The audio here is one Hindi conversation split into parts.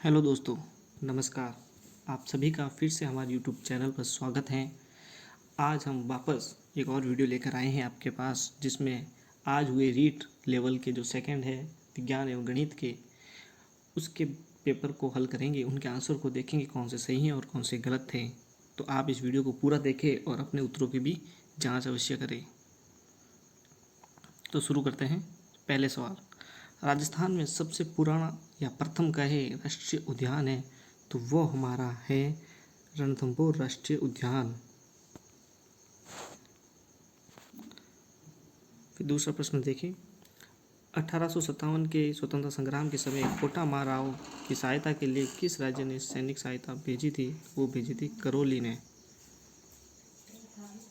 हेलो दोस्तों, नमस्कार। आप सभी का फिर से हमारे यूट्यूब चैनल पर स्वागत है। आज हम वापस एक और वीडियो लेकर आए हैं आपके पास, जिसमें आज हुए रीट लेवल के जो सेकंड है विज्ञान एवं गणित के, उसके पेपर को हल करेंगे। उनके आंसर को देखेंगे कौन से सही हैं और कौन से गलत थे। तो आप इस वीडियो को पूरा देखें और अपने उत्तरों की भी जाँच अवश्य करें। तो शुरू करते हैं। पहले सवाल, राजस्थान में सबसे पुराना या प्रथम कहे राष्ट्रीय उद्यान है तो वो हमारा है रणथंभौर राष्ट्रीय उद्यान। फिर दूसरा प्रश्न देखिए, 1857 के स्वतंत्रता संग्राम के समय कोटा माराव की सहायता के लिए किस राज्य ने सैनिक सहायता भेजी थी? वो भेजी थी करौली ने।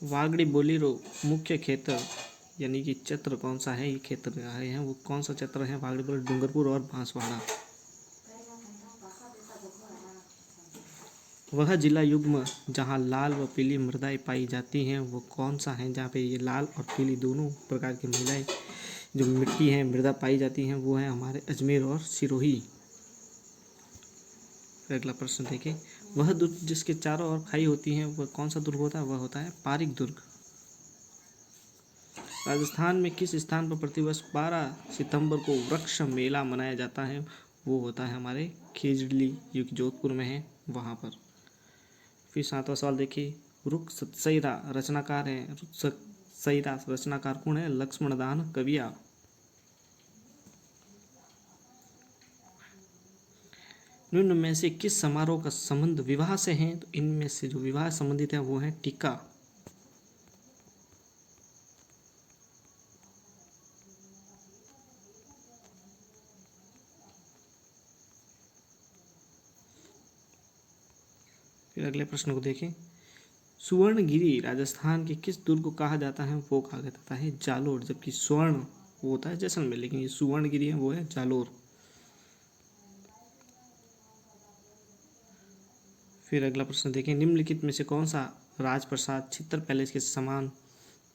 वागड़ी बोलीरो मुख्य क्षेत्र यानी कि क्षेत्र कौन सा है? ये क्षेत्र आए हैं वो कौन सा क्षेत्र है? वागड़ी बोली, डूंगरपुर और बांसवाड़ा। वह जिला युग्म जहाँ लाल व पीली मृदाएं पाई जाती हैं वो कौन सा है? जहाँ पे ये लाल और पीली दोनों प्रकार की मृदाएं जो मिट्टी है मृदा पाई जाती हैं वो है हमारे अजमेर और सिरोही। अगला प्रश्न देखिए, वह दुर्ग जिसके चारों ओर खाई होती हैं वह कौन सा दुर्ग होता है? वह होता है पारीक दुर्ग। राजस्थान में किस स्थान पर प्रतिवर्ष 12 सितंबर को वृक्ष मेला मनाया जाता है? वो होता है हमारे खेजड़ली, जो कि जोधपुर में है, वहाँ पर। फिर 7वां सवाल देखिए, रुक सतसैरा रचनाकार है। रुक सतसैरा रचनाकार कौन है? लक्ष्मणदान कविया। निम्न में से किस समारोह का संबंध विवाह से है? तो इनमें से जो विवाह संबंधित है वो है टीका। फिर अगले प्रश्न को देखें, सुवर्णगिरी राजस्थान के किस दुर्ग को कहा जाता है? वो कहा जाता है जालोर, जबकि स्वर्ण वो होता है जैसलमेर, लेकिन ये सुवर्णगिरी है वो है जालोर। फिर अगला प्रश्न देखें, निम्नलिखित में से कौन सा राजप्रसाद छित्र पैलेस के समान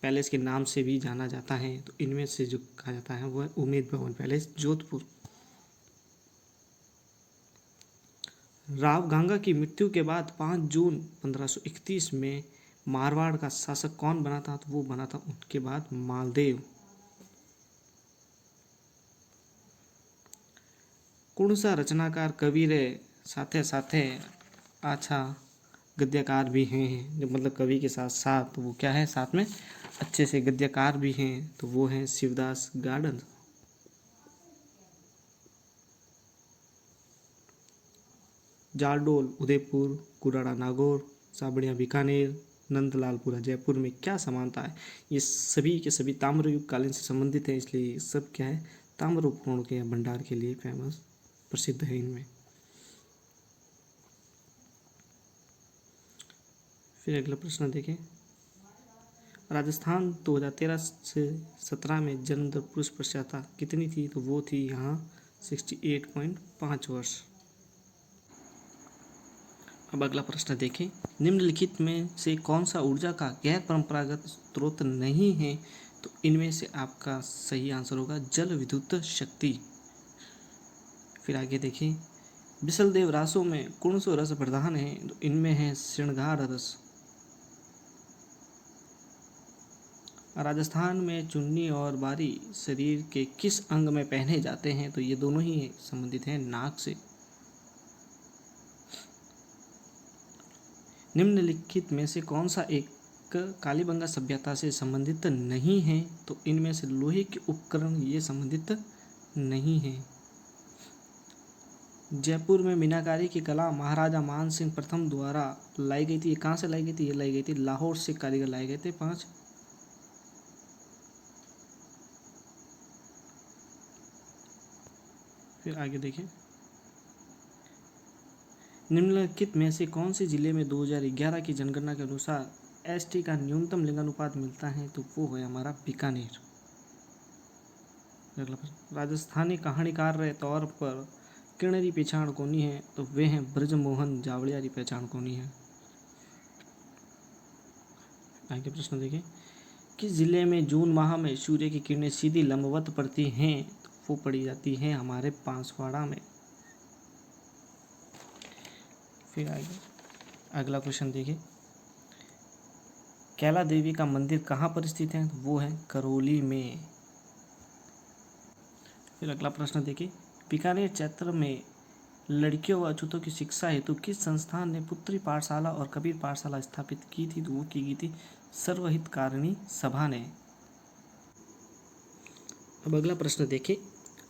पैलेस के नाम से भी जाना जाता है? तो इनमें से जो कहा जाता है वो है उम्मेद भवन पैलेस, जोधपुर। राव गांगा की मृत्यु के बाद 5 जून 1531 में मारवाड़ का शासक कौन बना था? तो वो बना था उनके बाद मालदेव। कौन सा रचनाकार कवि रे साथे साथे अच्छा गद्यकार भी हैं? जो मतलब कवि के साथ साथ वो क्या है, साथ में अच्छे से गद्यकार भी हैं, तो वो हैं शिवदास गार्डन। जालडोल उदयपुर, कुराड़ा नागौर, साबड़िया बीकानेर, नंदलालपुरा जयपुर में क्या समानता है? ये सभी के सभी ताम्र युग कालीन से संबंधित हैं, इसलिए ये सब क्या है, ताम्र उपकरणों के भंडार के लिए फेमस प्रसिद्ध है इनमें। फिर अगला प्रश्न देखें, राजस्थान 2013 से 17 में जन्म दर पुरुष प्रसारता कितनी थी? तो वो थी यहाँ 68.5 वर्ष। अब अगला प्रश्न देखें, निम्नलिखित में से कौन सा ऊर्जा का गैर परंपरागत स्रोत नहीं है? तो इनमें से आपका सही आंसर होगा जल विद्युत शक्ति। फिर आगे देखें, बिसलदेव रासों में कौन सा रस प्रधान है? तो इनमें है श्रृंगार रस। राजस्थान में चुन्नी और बारी शरीर के किस अंग में पहने जाते हैं? तो ये दोनों ही संबंधित हैं नाक से। निम्नलिखित में से कौन सा एक कालीबंगा सभ्यता से संबंधित नहीं है? तो इनमें से लोहे के उपकरण ये संबंधित नहीं है। जयपुर में मीनाकारी की कला महाराजा मान सिंह प्रथम द्वारा लाई गई थी। ये कहाँ से लाई गई थी? ये लाई गई थी लाहौर से कारीगर लाए गए थे 5। फिर आगे देखें, निम्नलिखित में से कौन से जिले में 2011 की जनगणना के अनुसार एसटी का न्यूनतम लिंगानुपात मिलता है? तो वो है हमारा बीकानेर। अगला प्रश्न, राजस्थानी कहानीकार के तौर पर किणरी पहचान कौनी है? तो वे हैं ब्रजमोहन जावड़िया की पहचान कौनी है। आगे प्रश्न देखें, किस जिले में जून माह में सूर्य की किरणें सीधी लंबवत पड़ती हैं? तो वो पड़ी जाती हैं हमारे बांसवाड़ा में। फिर आगे अगला क्वेश्चन देखिए, कैला देवी का मंदिर कहाँ पर स्थित है? वो है करौली में। फिर अगला प्रश्न देखिए, बीकानेर क्षेत्र में लड़कियों व अछूतों की शिक्षा हेतु किस संस्थान ने पुत्री पाठशाला और कबीर पाठशाला स्थापित की थी? तो वो की गई थी सर्वहितकारिणी सभा ने। अब अगला प्रश्न देखिए,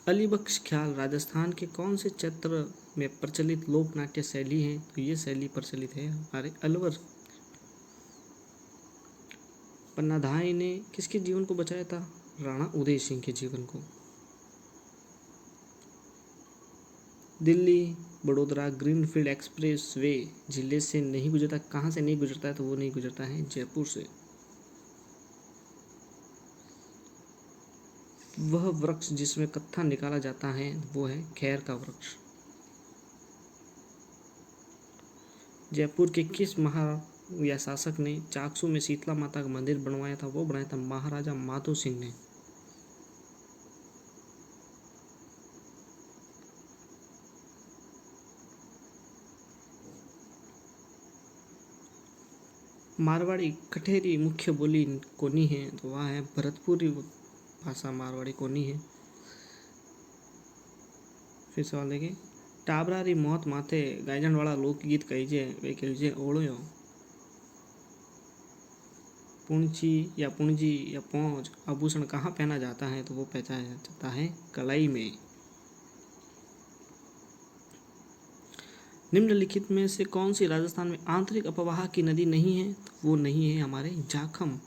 अलीबख्श ख्याल राजस्थान के कौन से क्षेत्र में प्रचलित लोक नाट्य शैली है? तो ये शैली प्रचलित है हमारे अलवर। पन्नाधाय ने किसके जीवन को बचाया था? राणा उदय सिंह के जीवन को। Delhi Vadodara greenfield express way जिले से नहीं गुजरता, कहाँ से नहीं गुजरता है? तो वो नहीं गुजरता है जयपुर से। वह वृक्ष जिसमें कत्था निकाला जाता है वो है खैर का वृक्ष। जयपुर के किस या शासक ने चाकसू में शीतला माता का मंदिर बनवाया था? वो बनाया था महाराजा माधो सिंह ने। मारवाड़ी कठेरी मुख्य बोली कोनी है? तो वह है भरतपुरी भाषा मारवाड़ी कोनी है। फिर सवाल देखिए, टाबरारी मौत माथे गायजन वाला लोकगीत कहीजे वे कहीजे ओढ़ो। पुणची या पुणजी या पौंज आभूषण कहाँ पहना जाता है? तो वो पहचाना जाता है कलाई में। निम्नलिखित में से कौन सी राजस्थान में आंतरिक अपवाह की नदी नहीं है? तो वो नहीं है हमारे जाखम।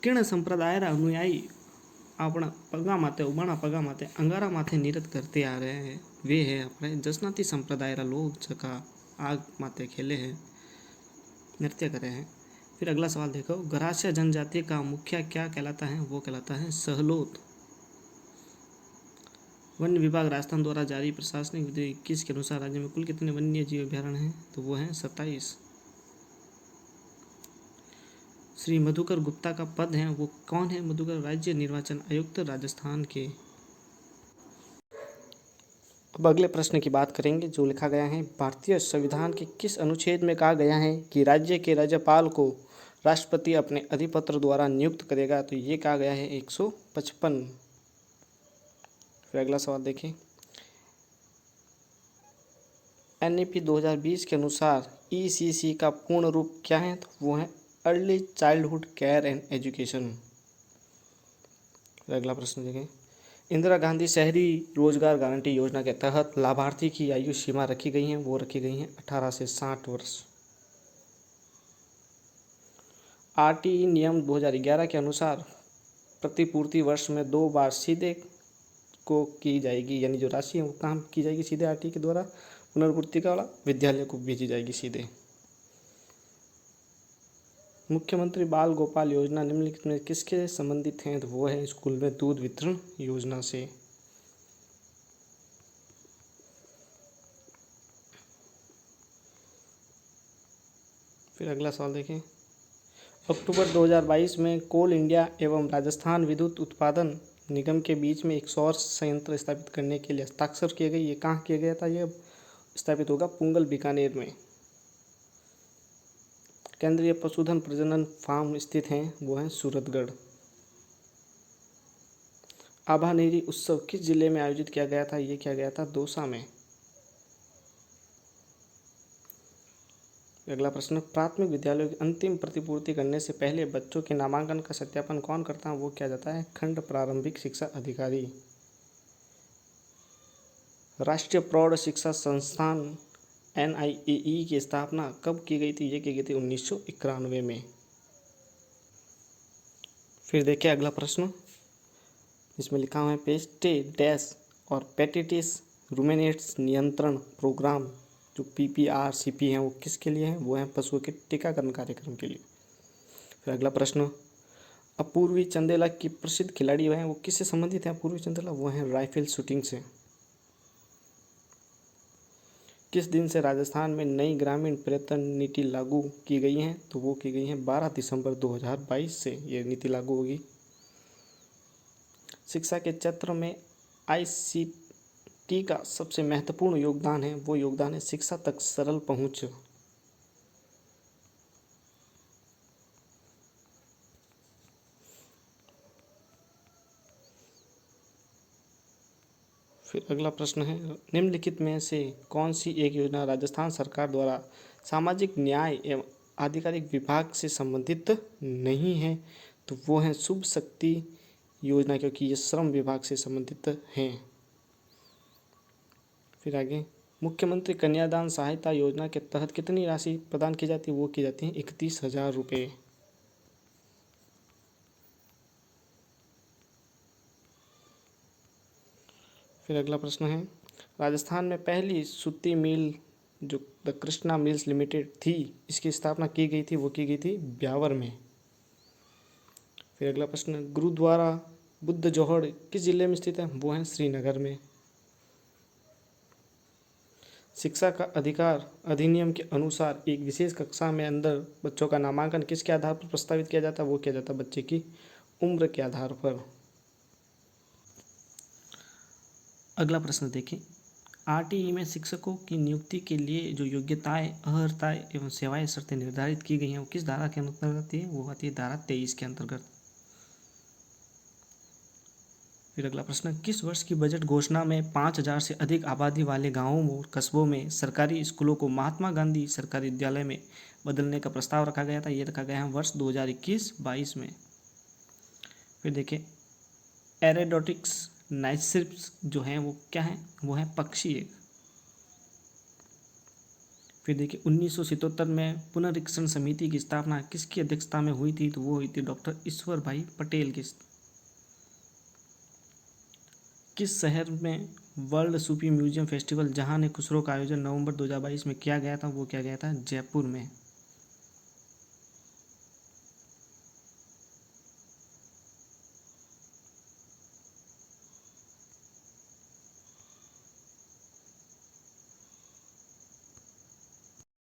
किर्ण संप्रदाय अनुयायी अपना पगा माथे उबाणा पगा माथे अंगारा माथे नृत्य करते आ रहे हैं, वे है अपने जसनाती संप्रदाय लोग जका आग माथे खेले हैं, नृत्य करे हैं। फिर अगला सवाल देखो, गरासिया जनजाति का मुखिया क्या कहलाता है? वो कहलाता है सहलोत। वन्य विभाग राजस्थान द्वारा जारी प्रशासनिक विधि 21 के अनुसार राज्य में कुल कितने वन्य जीव अभ्यारण्य हैं? तो वो हैं 27। श्री मधुकर गुप्ता का पद है वो कौन है? मधुकर राज्य निर्वाचन आयुक्त राजस्थान के। अब अगले प्रश्न की बात करेंगे जो लिखा गया है, भारतीय संविधान के किस अनुच्छेद में कहा गया है कि राज्य के राज्यपाल को राष्ट्रपति अपने अधिपत्र द्वारा नियुक्त करेगा? तो ये कहा गया है 155। फिर अगला सवाल देखिए, NEP 2020 के अनुसार ECC का पूर्ण रूप क्या है? तो वो है early childhood care and education. फिर अगला प्रश्न देखें, इंदिरा गांधी शहरी रोजगार गारंटी योजना के तहत लाभार्थी की आयु सीमा रखी गई है? वो रखी गई है 18 से 60 वर्ष। RTE नियम 2011 के अनुसार प्रतिपूर्ति वर्ष में 2 बार सीधे को की जाएगी, यानी जो राशि है वो काम की जाएगी सीधे RTE के द्वारा, पुनर्पूर्ति का वाला विद्यालय को भेजी जाएगी सीधे। मुख्यमंत्री बाल गोपाल योजना निम्नलिखित में किसके संबंधित हैं? तो वो है स्कूल में दूध वितरण योजना से। फिर अगला सवाल देखें, अक्टूबर 2022 में कोल इंडिया एवं राजस्थान विद्युत उत्पादन निगम के बीच में एक सौर संयंत्र स्थापित करने के लिए हस्ताक्षर किए गए। ये कहाँ किया गया था? ये स्थापित होगा पुंगल बीकानेर में। केंद्रीय पशुधन प्रजनन फार्म स्थित हैं वो हैं सूरतगढ़। आभानेरी उत्सव किस जिले में आयोजित किया गया था? ये किया गया था दौसा में। अगला प्रश्न, प्राथमिक विद्यालयों की अंतिम प्रतिपूर्ति करने से पहले बच्चों के नामांकन का सत्यापन कौन करता है? वो किया जाता है खंड प्रारंभिक शिक्षा अधिकारी। राष्ट्रीय प्रौढ़ शिक्षा संस्थान NIAE की स्थापना कब की गई थी? ये की गई थी 1991 में। फिर देखिए अगला प्रश्न, इसमें लिखा हुआ है पेस्टे डैश और पेटिटिस रूमेनेट्स नियंत्रण प्रोग्राम जो PPRCP हैं वो किसके लिए हैं? वो हैं पशुओं के टीकाकरण कार्यक्रम के लिए। फिर अगला प्रश्न, अपूर्वी चंदेला की प्रसिद्ध खिलाड़ी हैं वो किससे संबंधित हैं? अपूर्वी चंदेला वो हैं राइफल शूटिंग से। किस दिन से राजस्थान में नई ग्रामीण पर्यटन नीति लागू की गई है? तो वो की गई है 12 दिसंबर 2022 से ये नीति लागू होगी। शिक्षा के क्षेत्र में टी का सबसे महत्वपूर्ण योगदान है वो योगदान है शिक्षा तक सरल पहुंच। फिर अगला प्रश्न है, निम्नलिखित में से कौन सी एक योजना राजस्थान सरकार द्वारा सामाजिक न्याय एवं आधिकारिक विभाग से संबंधित नहीं है? तो वो है शुभ शक्ति योजना, क्योंकि ये श्रम विभाग से संबंधित हैं। फिर आगे, मुख्यमंत्री कन्यादान सहायता योजना के तहत कितनी राशि प्रदान की जाती है? वो की जाती है 31,000 रुपये। फिर अगला प्रश्न है, राजस्थान में पहली सूती मिल जो द कृष्णा मिल्स लिमिटेड थी, इसकी स्थापना की गई थी, वो की गई थी ब्यावर में। फिर अगला प्रश्न, गुरुद्वारा बुद्ध जोहड़ किस जिले में स्थित है? वो है श्रीनगर में। शिक्षा का अधिकार अधिनियम के अनुसार एक विशेष कक्षा में अंदर बच्चों का नामांकन किसके आधार पर प्रस्तावित किया जाता है? वो किया जाता है बच्चे की उम्र के आधार पर। अगला प्रश्न देखें, आरटीई में शिक्षकों की नियुक्ति के लिए जो योग्यताएं, अर्हताएं एवं सेवाएं शर्तें निर्धारित की गई हैं वो किस धारा के अंतर्गत आती है? वो आती है धारा 23 के अंतर्गत। फिर अगला प्रश्न, किस वर्ष की बजट घोषणा में 5,000 से अधिक आबादी वाले गांवों और कस्बों में सरकारी स्कूलों को महात्मा गांधी सरकारी विद्यालय में बदलने का प्रस्ताव रखा गया था? ये रखा गया है वर्ष 2021-22 में। फिर देखिए, एरोडोटिक्स नाइसिर्प्स जो हैं वो क्या हैं? वो हैं पक्षी एक। फिर देखिए, 1977 में पुनरीक्षण समिति की स्थापना किसकी अध्यक्षता में हुई थी? तो वो हुई थी डॉक्टर ईश्वर भाई पटेल की। किस शहर में वर्ल्ड सूफी म्यूजियम फेस्टिवल जहान खुसरो का आयोजन नवंबर 2022 में किया गया था? वो किया गया था जयपुर में।